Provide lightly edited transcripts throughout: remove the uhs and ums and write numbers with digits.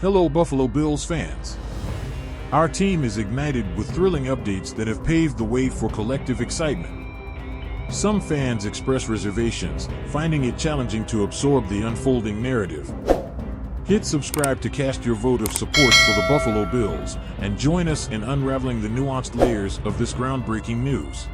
Hello Buffalo Bills fans. Our team is ignited with thrilling updates that have paved the way for collective excitement. Some fans express reservations, finding it challenging to absorb the unfolding narrative. Hit subscribe to cast your vote of support for the Buffalo Bills and join us in unraveling the nuanced layers of this groundbreaking news.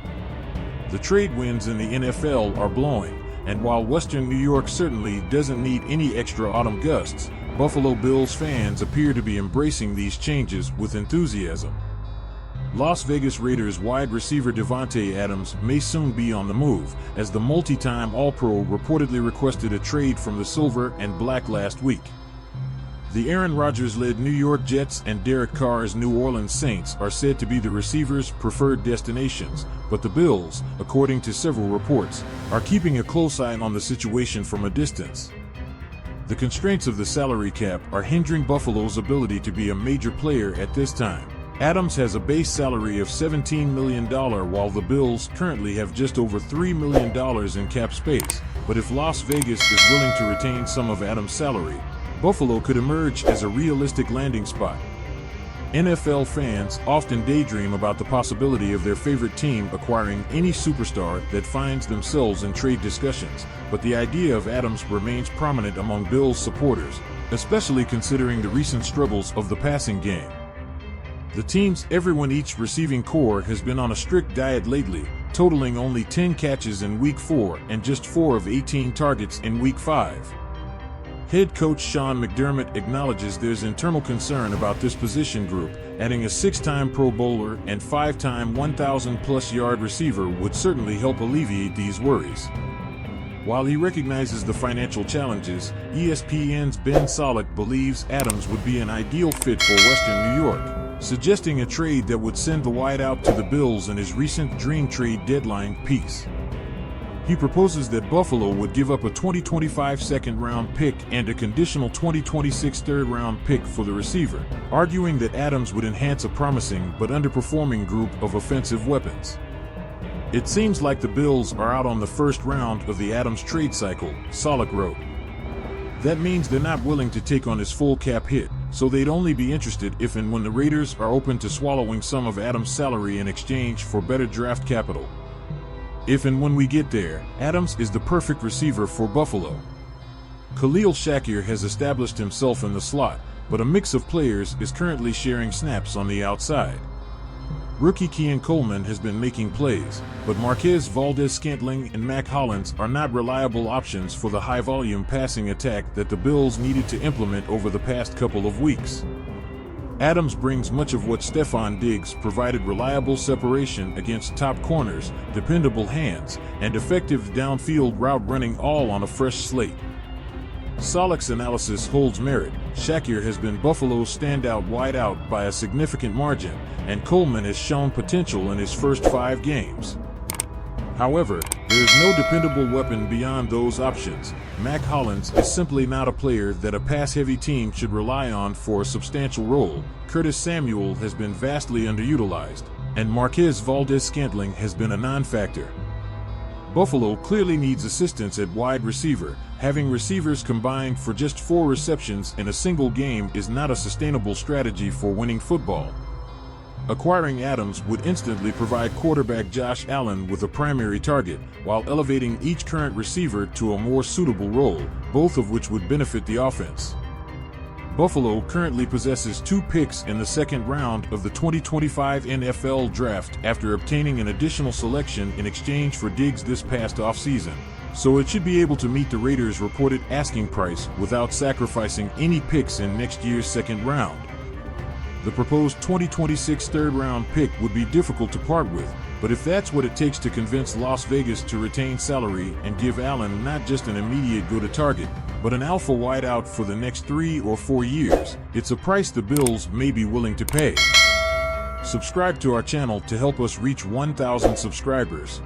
The trade winds in the NFL are blowing, and while Western New York certainly doesn't need any extra autumn gusts, Buffalo Bills fans appear to be embracing these changes with enthusiasm. Las Vegas Raiders wide receiver Davante Adams may soon be on the move, as the multi-time All-Pro reportedly requested a trade from the Silver and Black last week. The Aaron Rodgers-led New York Jets and Derek Carr's New Orleans Saints are said to be the receivers' preferred destinations, but the Bills, according to several reports, are keeping a close eye on the situation from a distance. The constraints of the salary cap are hindering Buffalo's ability to be a major player at this time. Adams has a base salary of $17 million, while the Bills currently have just over $3 million in cap space. But if Las Vegas is willing to retain some of Adams' salary, Buffalo could emerge as a realistic landing spot. NFL fans often daydream about the possibility of their favorite team acquiring any superstar that finds themselves in trade discussions, but the idea of Adams remains prominent among Bills supporters, especially considering the recent struggles of the passing game. The team's each receiving core has been on a strict diet lately, totaling only 10 catches in Week 4 and just 4 of 18 targets in Week 5. Head coach Sean McDermott acknowledges there's internal concern about this position group, adding a 6-time Pro Bowler and 5-time 1,000-plus yard receiver would certainly help alleviate these worries. While he recognizes the financial challenges, ESPN's Ben Solak believes Adams would be an ideal fit for Western New York, suggesting a trade that would send the wideout to the Bills in his recent Dream Trade deadline piece. He proposes that Buffalo would give up a 2025 second-round pick and a conditional 2026 third-round pick for the receiver, arguing that Adams would enhance a promising but underperforming group of offensive weapons. It seems like the Bills are out on the first round of the Adams trade cycle, Solak wrote. That means they're not willing to take on his full cap hit, so they'd only be interested if and when the Raiders are open to swallowing some of Adams' salary in exchange for better draft capital. If and when we get there, Adams is the perfect receiver for Buffalo. Khalil Shakir has established himself in the slot, but a mix of players is currently sharing snaps on the outside. Rookie Keon Coleman has been making plays, but Marquez Valdes-Scantling and Mack Hollins are not reliable options for the high-volume passing attack that the Bills needed to implement over the past couple of weeks. Adams brings much of what Stefon Diggs provided: reliable separation against top corners, dependable hands, and effective downfield route running, all on a fresh slate. Solak's analysis holds merit. Shakir has been Buffalo's standout wideout by a significant margin, and Coleman has shown potential in his first 5 games. However, there is no dependable weapon beyond those options. Mack Hollins is simply not a player that a pass-heavy team should rely on for a substantial role. Curtis Samuel has been vastly underutilized, and Marquez Valdes-Scantling has been a non-factor. Buffalo clearly needs assistance at wide receiver. Having receivers combined for just 4 receptions in a single game is not a sustainable strategy for winning football. Acquiring Adams would instantly provide quarterback Josh Allen with a primary target, while elevating each current receiver to a more suitable role, both of which would benefit the offense. Buffalo currently possesses 2 picks in the second round of the 2025 NFL Draft after obtaining an additional selection in exchange for Diggs this past offseason, so it should be able to meet the Raiders' reported asking price without sacrificing any picks in next year's second round. The proposed 2026 third-round pick would be difficult to part with, but if that's what it takes to convince Las Vegas to retain salary and give Allen not just an immediate go-to-target, but an alpha wideout for the next 3 or 4 years, it's a price the Bills may be willing to pay. Subscribe to our channel to help us reach 1,000 subscribers.